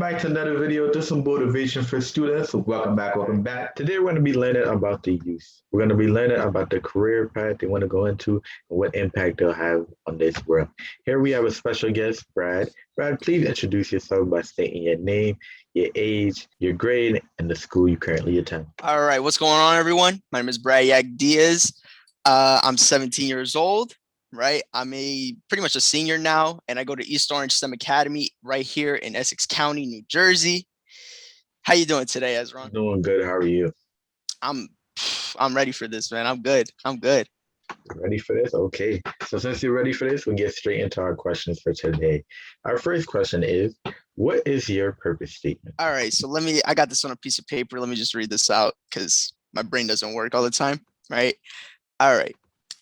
back to another video. Just some motivation for students. So welcome back, welcome back. Today we're going to be learning about the youth. We're going to be learning about the career path they want to go into and what impact they'll have on this world. Here we have a special guest, Brad. Brad, please introduce yourself by stating your name, your age, your grade, and the school you currently attend. All right, what's going on, everyone? My name is Brad Diaz. I'm 17 years old, right? I'm pretty much a senior now, and I go to East Orange STEM Academy right here in Essex County, New Jersey. How you doing today, Esron? Doing good. How are you? I'm I'm ready for this, man. I'm good. Ready for this? Okay. So since you're ready for this, we'll get straight into our questions for today. Our first question is, what is your purpose statement? All right, so I got this on a piece of paper. Let me just read this out because my brain doesn't work all the time, right? All right.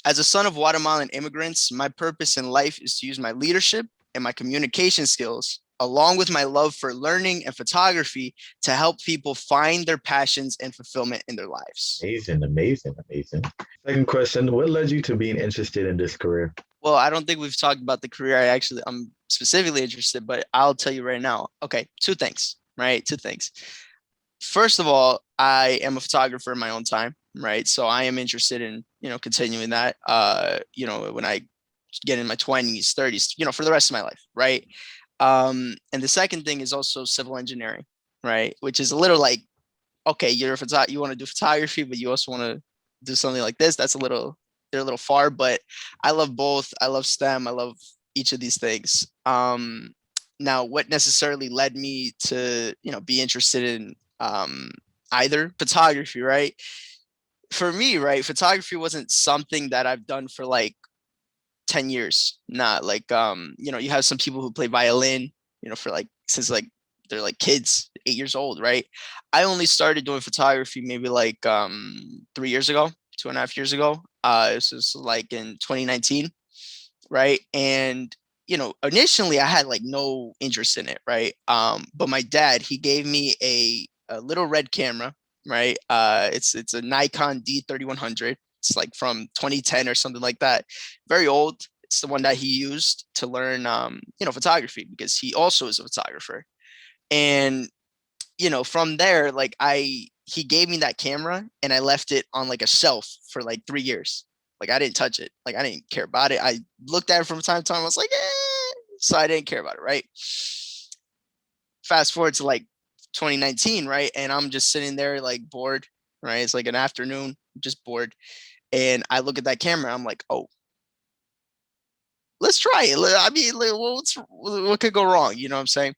As a son of Guatemalan immigrants, my purpose in life is to use my leadership and my communication skills, along with my love for learning and photography, to help people find their passions and fulfillment in their lives. Amazing. Second question, what led you to being interested in this career? Well, I don't think we've talked about the career I'm specifically interested, but I'll tell you right now. Okay, two things, right? Two things. First of all, I am a photographer in my own time, right? So I am interested in, continuing that, when I get in my 20s, 30s, for the rest of my life, right? And the second thing is also civil engineering, right? Which is a little like, okay, you want to do photography, but you also want to do something like this. They're a little far, but I love both. I love STEM. I love each of these things. Now, what necessarily led me to, be interested in either photography, right? For me, right, photography wasn't something that I've done for like 10 years. Not like, you have some people who play violin, for like, since like they're like kids, 8 years old, right? I only started doing photography maybe like 3 years ago, 2.5 years ago. This was like in 2019, right? And initially I had like no interest in it, right? But my dad, he gave me a little red camera, right? It's a Nikon D3100. It's like from 2010 or something like that. Very old. It's the one that he used to learn, photography, because he also is a photographer. And from there, like he gave me that camera and I left it on like a shelf for like 3 years. Like I didn't touch it. Like I didn't care about it. I looked at it from time to time. I was like, so I didn't care about it, right? Fast forward to like 2019, right? And I'm just sitting there like bored, right? It's like an afternoon, just bored. And I look at that camera. I'm like, oh, let's try it. I mean, what could go wrong? You know what I'm saying?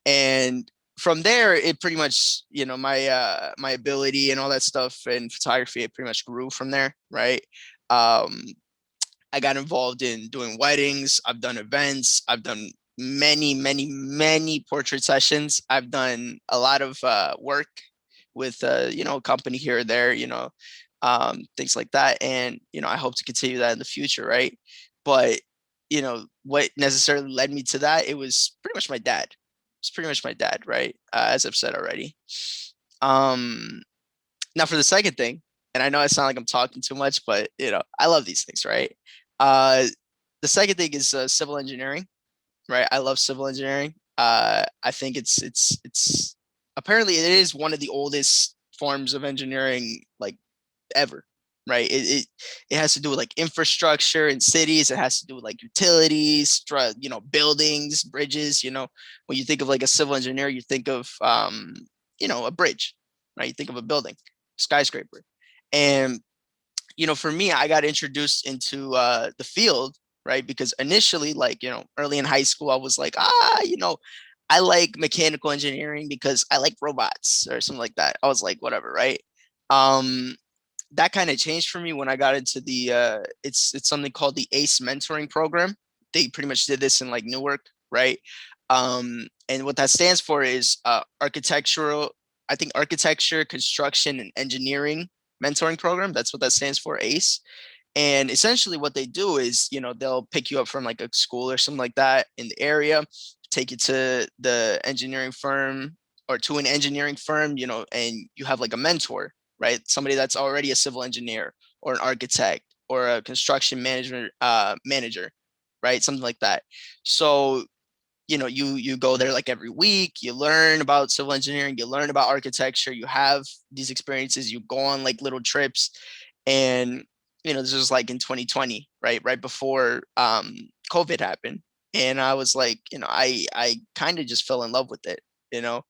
And from there, it pretty much, my ability and all that stuff in photography, it pretty much grew from there, right? I got involved in doing weddings. I've done events. I've done many portrait sessions. I've done a lot of work with, a company here or there, things like that. And, I hope to continue that in the future, right? But, what necessarily led me to that, it was pretty much my dad. It's pretty much my dad, right? As I've said already. Now for the second thing, and I know I sound like I'm talking too much, but I love these things, right? The second thing is civil engineering, right? I love civil engineering. I think it's apparently it is one of the oldest forms of engineering like ever, right? It has to do with like infrastructure in cities. It has to do with like utilities, buildings, bridges. When you think of like a civil engineer, you think of a bridge, right? You think of a building, skyscraper. And for me, I got introduced into the field, right? Because initially, like, early in high school, I was like, I like mechanical engineering because I like robots or something like that. I was like, whatever, right? That kind of changed for me when I got into the it's something called the ACE mentoring program. They pretty much did this in like Newark, right? And what that stands for is architecture, construction, and engineering mentoring program. That's what that stands for, ACE. And essentially what they do is, they'll pick you up from like a school or something like that in the area, take you to the engineering firm or to an engineering firm, and you have like a mentor, right? Somebody that's already a civil engineer or an architect or a construction management manager, right? Something like that. So, you go there like every week, you learn about civil engineering, you learn about architecture, you have these experiences, you go on like little trips. And this was like in 2020, right before COVID happened. And I was like, I kind of just fell in love with it, you know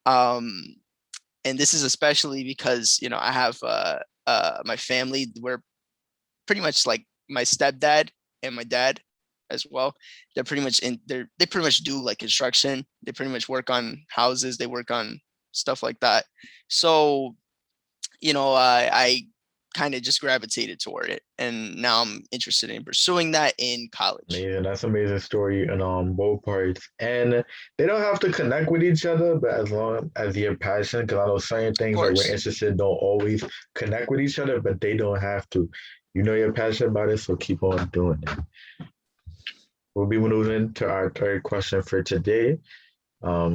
um and this is especially because I have my family. We're pretty much like my stepdad and my dad as well. They're pretty much they pretty much do like construction. They pretty much work on houses. They work on stuff like that. So, I kind of just gravitated toward it. And now I'm interested in pursuing that in college. Amazing. That's an amazing story on both parts. And they don't have to connect with each other, but as long as you're passionate, because I know certain Of things that we're course. interested in don't always connect with each other, but they don't have to. You know you're passionate about it, so keep on doing it. We'll be moving to our third question for today,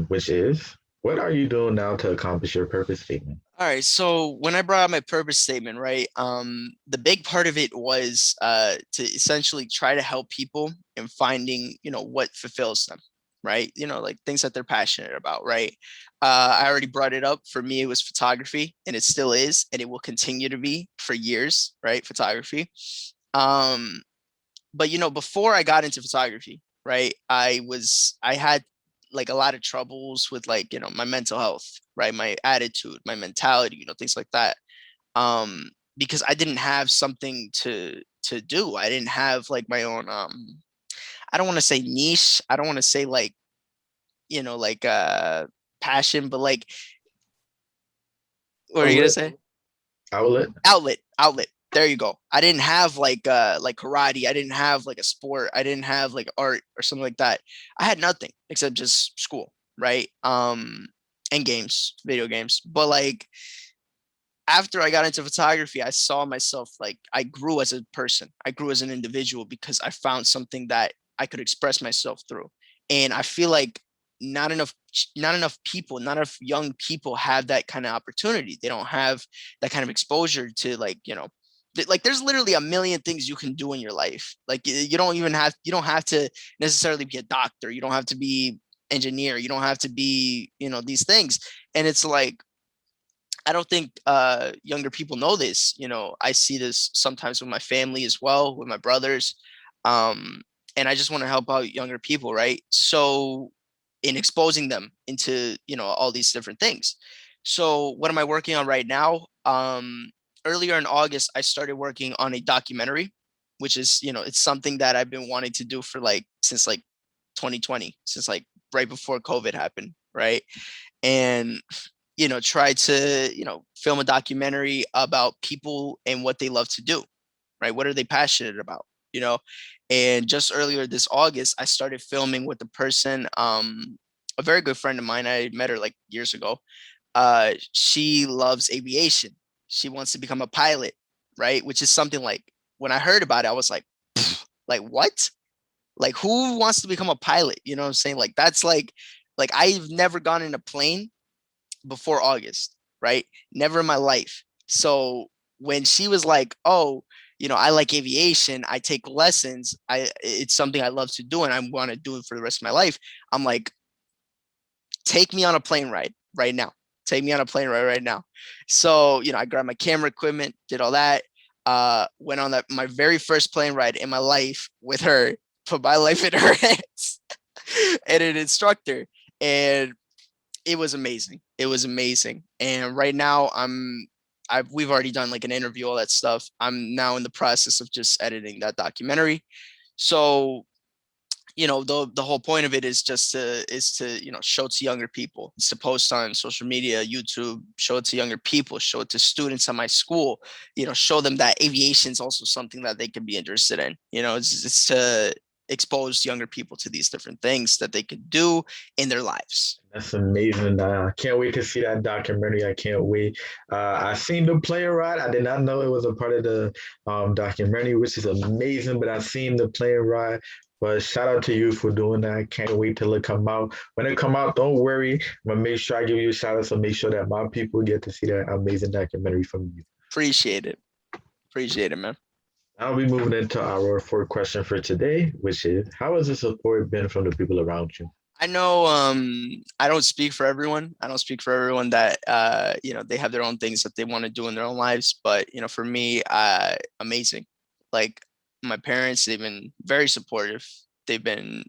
which is, what are you doing now to accomplish your purpose statement? All right. So when I brought out my purpose statement, right, the big part of it was to essentially try to help people in finding, what fulfills them, right? Like things that they're passionate about, right? I already brought it up. For me, it was photography, and it still is, and it will continue to be for years, right? Photography. Um, but before I got into photography, right, I had like a lot of troubles with like my mental health, right, my attitude, my mentality, things like that. Because I didn't have something to do. I didn't have like my own I don't want to say niche. I don't want to say like like passion, but like, what are you gonna Outlet? say? Outlet? Outlet. There you go. I didn't have like karate. I didn't have like a sport. I didn't have like art or something like that. I had nothing except just school, right? And games, video games. But like after I got into photography, I saw myself like I grew as a person. I grew as an individual because I found something that I could express myself through. And I feel like not enough not enough young people have that kind of opportunity. They don't have that kind of exposure to like, like there's literally a million things you can do in your life. Like you don't have to necessarily be a doctor. You don't have to be engineer. You don't have to be, these things. And it's like I don't think younger people know this. I see this sometimes with my family as well, with my brothers. And I just want to help out younger people, right? So, in exposing them into, all these different things. So, what am I working on right now? Earlier in August, I started working on a documentary, which is, it's something that I've been wanting to do for like since like 2020, since like right before COVID happened, right? And try to film a documentary about people and what they love to do, right? What are they passionate about, and just earlier this August I started filming with a person, a very good friend of mine. I met her like years ago. She loves aviation. She wants to become a pilot, right? Which is something like, when I heard about it I was like what, like who wants to become a pilot? You know what I'm saying? Like that's like I've never gone in a plane before August, right? Never in my life. So when she was like, "Oh, I like aviation. I take lessons. It's something I love to do, and I want to do it for the rest of my life." I'm like, "Take me on a plane ride right now. Take me on a plane ride right now." So I grabbed my camera equipment, did all that. Went on my very first plane ride in my life with her. Put my life in her hands and an instructor, and it was amazing. It was amazing. And right now we've already done like an interview, all that stuff. I'm now in the process of just editing that documentary. So, the whole point of it is just to show to younger people. It's to post on social media, YouTube, show it to younger people, show it to students at my school, show them that aviation is also something that they can be interested in. It's to expose younger people to these different things that they could do in their lives. That's amazing. I can't wait to see that documentary. I can't wait. I seen the plane ride. I did not know it was a part of the documentary, which is amazing. But I seen the plane ride. But shout out to you for doing that. Can't wait till it come out. When it come out, don't worry. I'm gonna make sure I give you a shout out. So make sure that my people get to see that amazing documentary from you. Appreciate it. Appreciate it, man. I'll be moving into our fourth question for today, which is, how has the support been from the people around you? I know I don't speak for everyone. I don't speak for everyone that they have their own things that they want to do in their own lives, but for me, amazing. Like my parents, they've been very supportive. They've been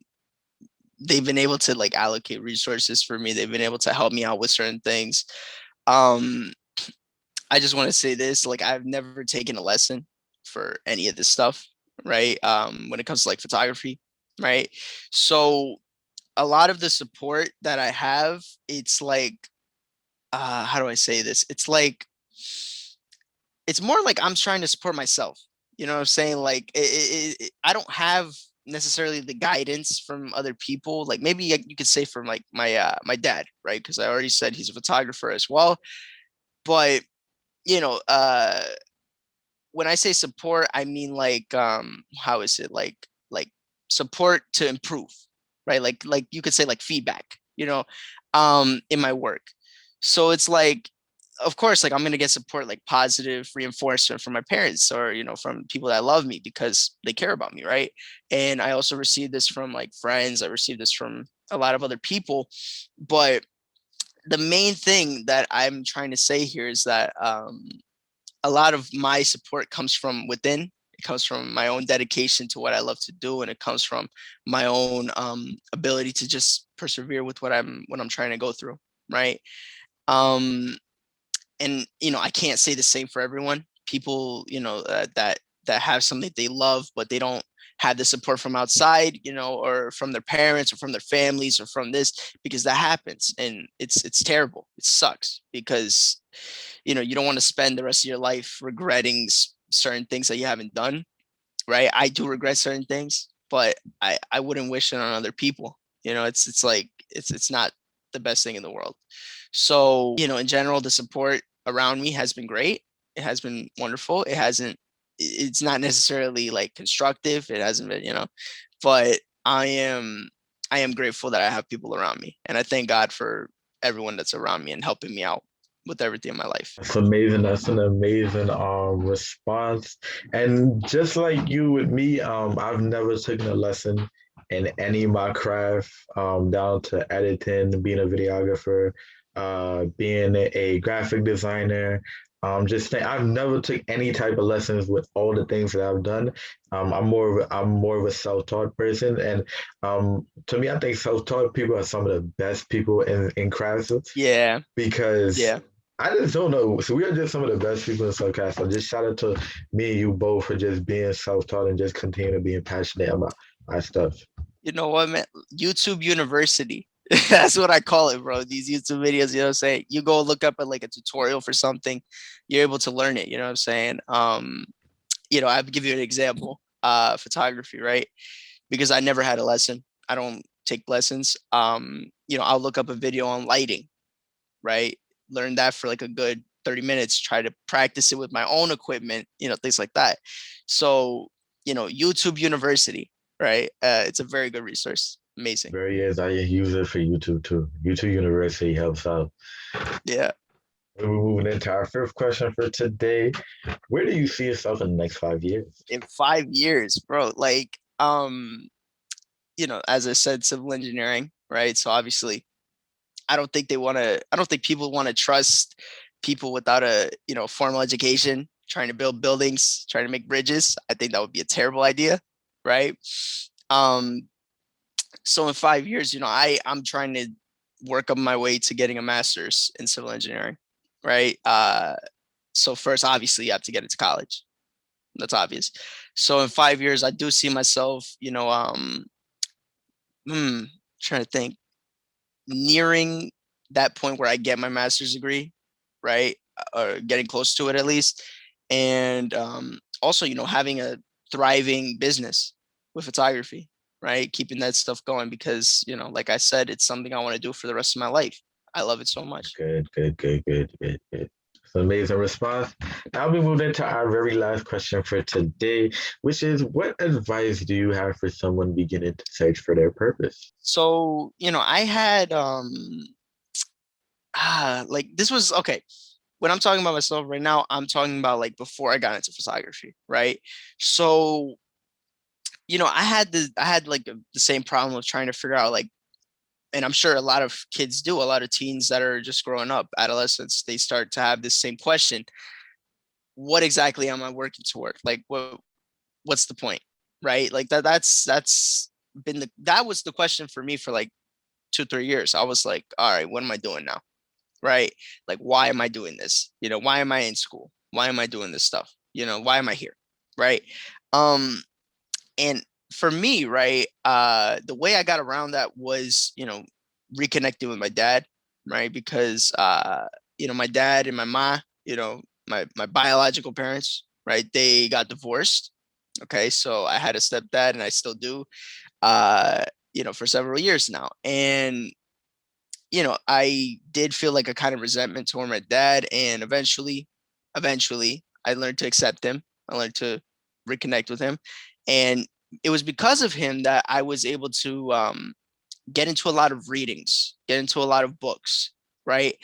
they've been able to like allocate resources for me. They've been able to help me out with certain things. Um I just want to say this, like I've never taken a lesson for any of this stuff, right? When it comes to like photography, right? So a lot of the support that I have, it's like, how do I say this? It's more like I'm trying to support myself. You know what I'm saying? Like, I don't have necessarily the guidance from other people. Like maybe you could say from like my dad, right? Because I already said he's a photographer as well. But you know, uh, when I say support, I mean like how is it like support to improve, right? Like you could say like feedback, in my work. So it's like of course like I'm gonna get support like positive reinforcement from my parents or from people that love me because they care about me, right? And I also receive this from like friends, I receive this from a lot of other people. But the main thing that I'm trying to say here is that a lot of my support comes from within. It comes from my own dedication to what I love to do, and it comes from my own ability to just persevere with what I'm trying to go through, right? Um, and I can't say the same for everyone. People, that have something they love, but they don't have the support from outside, or from their parents or from their families or from this, because that happens, and it's terrible. It sucks because you don't want to spend the rest of your life regretting certain things that you haven't done, right? I do regret certain things, but I wouldn't wish it on other people. It's like it's not the best thing in the world. So in general, the support around me has been great. It has been wonderful. It's not necessarily like constructive. It hasn't been, but I am grateful that I have people around me, and I thank God for everyone that's around me and helping me out with everything in my life. That's amazing. That's an amazing response. And just like you with me, I've never taken a lesson in any of my craft, down to editing, being a videographer, being a graphic designer. I've never took any type of lessons with all the things that I've done. I'm more of a self-taught person, and to me, I think self-taught people are some of the best people in crafts Yeah, because yeah. I just don't know. So we are just some of the best people in Subcast. So just shout out to me and you both for just being self-taught and just continue to being passionate about our stuff. You know what, man? YouTube University. That's what I call it, bro. These YouTube videos, you know what I'm saying? You go look up at like a tutorial for something, you're able to learn it, you know what I'm saying? I'll give you an example. Photography, right? Because I never had a lesson. I don't take lessons. I'll look up a video on lighting, right? Learn that for like a good 30 minutes, try to practice it with my own equipment, things like that. So, YouTube University, right? It's a very good resource. Amazing. Very is. I use it for YouTube too. YouTube University helps out. Yeah. We're moving into our fifth question for today. Where do you see yourself in the next 5 years? In 5 years, bro, like, as I said, civil engineering, right? So obviously, I don't think people want to trust people without a, formal education, trying to build buildings, trying to make bridges. I think that would be a terrible idea, right? Um, so in 5 years, I'm trying to work up my way to getting a master's in civil engineering, right? So first, obviously, you have to get into college. That's obvious. So in 5 years, I do see myself, hmm, trying to think, nearing that point where I get my master's degree, right? Or getting close to it at least. And also, having a thriving business with photography, right? Keeping that stuff going because, like I said, it's something I want to do for the rest of my life. I love it so much. Good, good, good, good, good, good. It's an amazing response. Now we move into our very last question for today, which is what advice do you have for someone beginning to search for their purpose? So, I had like this was okay. When I'm talking about myself right now, I'm talking about like before I got into photography, right? So, I had like the same problem of trying to figure out like and I'm sure a lot of kids do, a lot of teens that are just growing up, adolescents, they start to have this same question. What exactly am I working toward? Like, what's the point? Right? Like that's been that was the question for me for like 2, 3 years. I was like, all right, what am I doing now? Right? Like, why am I doing this? Why am I in school? Why am I doing this stuff? Why am I here? Right? Um, and for me, right, the way I got around that was, reconnecting with my dad, right? Because my dad and my ma, my biological parents, right, they got divorced. Okay, so I had a stepdad and I still do, uh, for several years now. And I did feel like a kind of resentment toward my dad, and eventually, I learned to accept him. I learned to reconnect with him, and it was because of him that I was able to get into a lot of readings, get into a lot of books, right?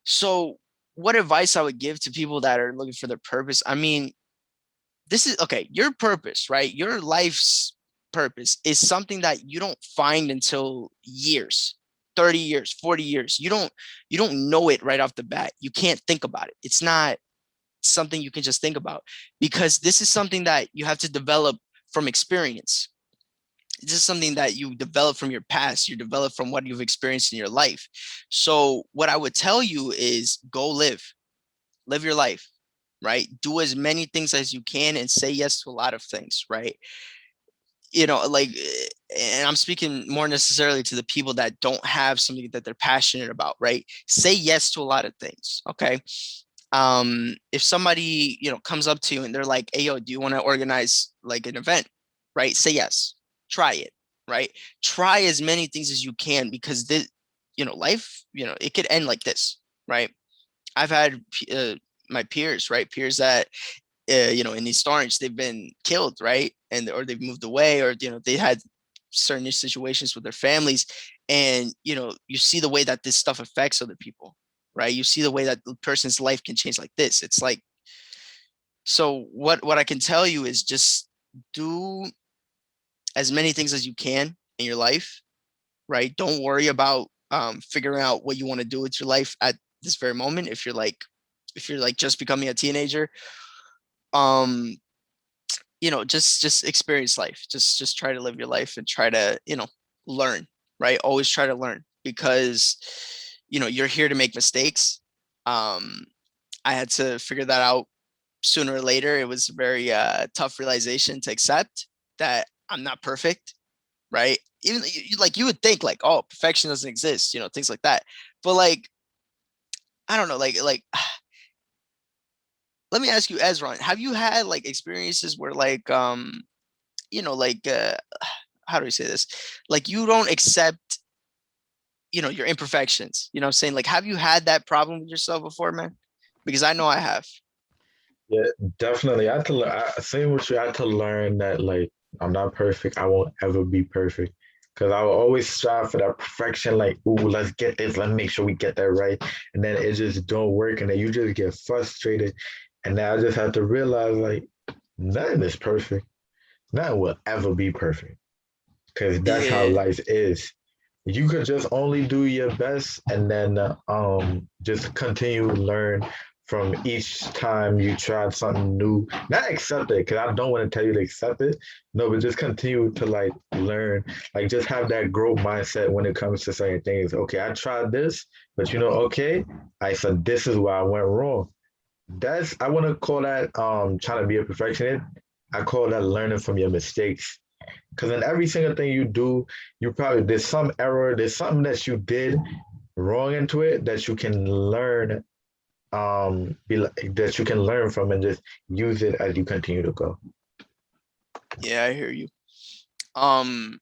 So, what advice I would give to people that are looking for their purpose? I mean, this is okay. Your purpose, right? Your life's purpose is something that you don't find until years, 30 years, 40 years. You don't know it right off the bat. You can't think about it. It's not something you can just think about, because this is something that you have to develop from experience. This is something that you develop from your past, you develop from what you've experienced in your life. So what I would tell you is go live your life, right? Do as many things as you can and say yes to a lot of things, right? Like, and I'm speaking more necessarily to the people that don't have something that they're passionate about, right? Say yes to a lot of things, okay? If somebody, comes up to you and they're like, hey, yo, do you want to organize like an event, right? Say yes, try it, right? Try as many things as you can, because this, life, it could end like this, right? I've had my peers, right? Peers that, in East Orange, they've been killed, right? And or they've moved away, or they had certain situations with their families, and you see the way that this stuff affects other people, right? You see the way that the person's life can change like this. It's like, so what I can tell you is just do as many things as you can in your life, right? Don't worry about figuring out what you want to do with your life at this very moment. If you're like just becoming a teenager, um just experience life. Just try to live your life and try to learn, right? Always try to learn, because you're here to make mistakes. I had to figure that out sooner or later. It was a very tough realization to accept that I'm not perfect, right? Even like, you would think like, oh, perfection doesn't exist, things like that. But like, I don't know, like let me ask you, Esron, have you had like experiences where like like how do I say this? Like, you don't accept, your imperfections. You know what I'm saying? Like, have you had that problem with yourself before, man? Because I know I have. Yeah, definitely. I had to same with you. I had to learn that like I'm not perfect. I won't ever be perfect because I will always strive for that perfection. Like, ooh, let's get this. Let's make sure we get that right. And then it just don't work, and then you just get frustrated. And then I just have to realize like nothing is perfect. Nothing will ever be perfect because that's how Yeah. life is. You could just only do your best and then just continue to learn from each time you tried something new. Not accept it, because I don't want to tell you to accept it. No, but just continue to like learn. Like, just have that growth mindset when it comes to certain things. Okay, I tried this, but okay, I said this is why I went wrong. That's, I want to call that trying to be a perfectionist. I call that learning from your mistakes. Because in every single thing you do, you probably, there's some error, there's something that you did wrong into it that you can learn, that you can learn from and just use it as you continue to go. Yeah, I hear you. Um,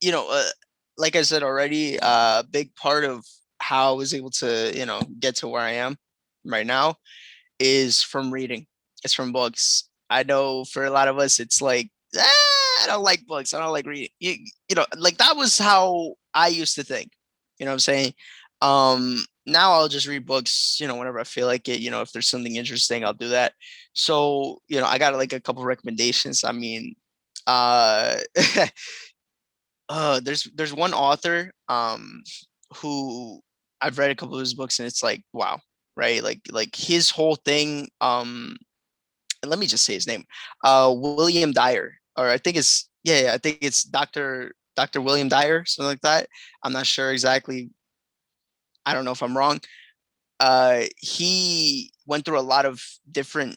you know, uh, like I said already, a big part of how I was able to, get to where I am right now is from reading. It's from books. I know for a lot of us, it's like, I don't like books. I don't like reading. Like, that was how I used to think. You know what I'm saying? Now I'll just read books, whenever I feel like it. If there's something interesting, I'll do that. So, I got like a couple recommendations. I mean, uh, there's one author who I've read a couple of his books, and it's like, wow, right? Like his whole thing. And let me just say his name, William Dyer, or I think it's, yeah, I think it's Dr. William Dyer, something like that. I'm not sure exactly. I don't know if I'm wrong. He went through a lot of different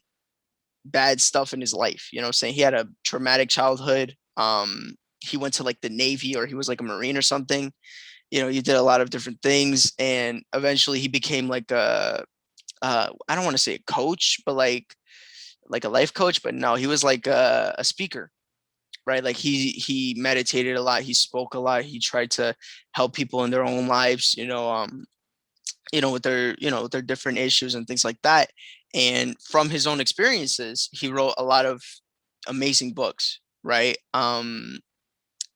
bad stuff in his life. You know what I'm saying? He had a traumatic childhood. He went to like the Navy, or he was like a Marine or something. You know, he did a lot of different things, and eventually he became like a I don't want to say a coach, but like a life coach. But no, he was like a speaker, right? Like he meditated a lot, he spoke a lot, he tried to help people in their own lives, with their different issues and things like that. And from his own experiences, he wrote a lot of amazing books, right?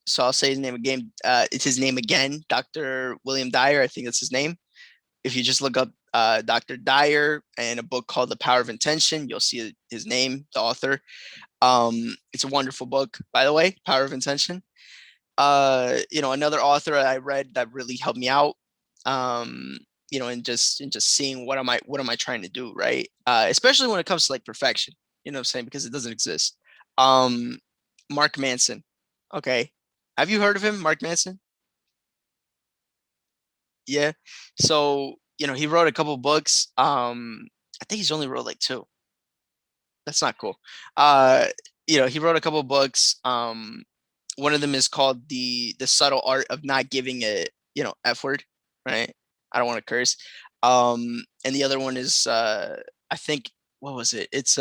So I'll say his name again. It's his name again, Dr. William Dyer. I think that's his name. If you just look up Dr. Dyer and a book called The Power of Intention, you'll see his name, the author. It's a wonderful book, by the way, Power of Intention. Another author I read that really helped me out, and just seeing what am I trying to do, right? Especially when it comes to like perfection, you know what I'm saying? Because it doesn't exist. Um, Mark Manson. Okay. Have you heard of him, Mark Manson? Yeah. So, he wrote a couple books. I think he's only wrote like two. That's not cool. Uh, he wrote a couple books. One of them is called the subtle art of not giving a F word, right? I don't want to curse. And the other one is I think, what was it? It's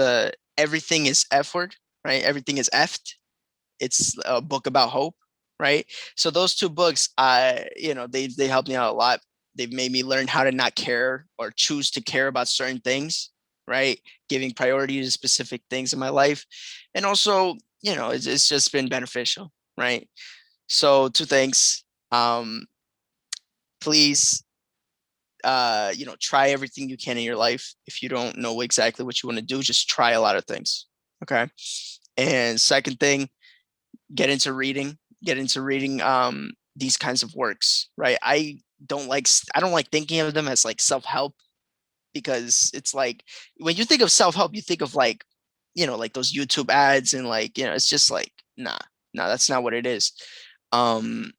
everything is F word, right? Everything is effed. It's a book about hope, right? So those two books, they helped me out a lot. They've made me learn how to not care or choose to care about certain things, right? Giving priority to specific things in my life, and also, it's just been beneficial, right? So two things. Please, try everything you can in your life. If you don't know exactly what you want to do, just try a lot of things. Okay. And second thing, get into reading these kinds of works, right? I don't like thinking of them as like self-help, because it's like when you think of self-help, you think of like those YouTube ads, and it's just like, nah, that's not what it is. um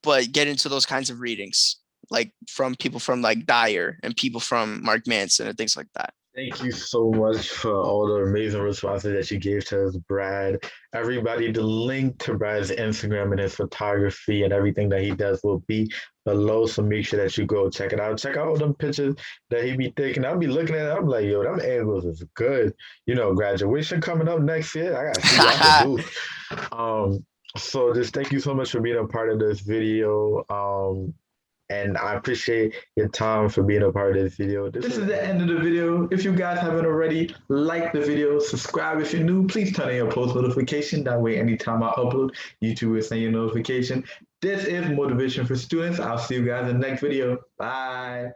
but get into those kinds of readings, like from people from like Dyer and people from Mark Manson and things like that. Thank you so much for all the amazing responses that you gave to us, Brad. Everybody, the link to Brad's Instagram and his photography and everything that he does will be below. So make sure that you go check it out. Check out all them pictures that he be taking. I'll be looking at it. I'm like, yo, them angles is good. Graduation coming up next year. I gotta see what I can do. So just thank you so much for being a part of this video. And I appreciate your time for being a part of this video. This is the end of the video. If you guys haven't already, like the video, subscribe if you're new. Please turn on your post notification. That way, anytime I upload, YouTube will send you a notification. This is Motivation for Students. I'll see you guys in the next video. Bye.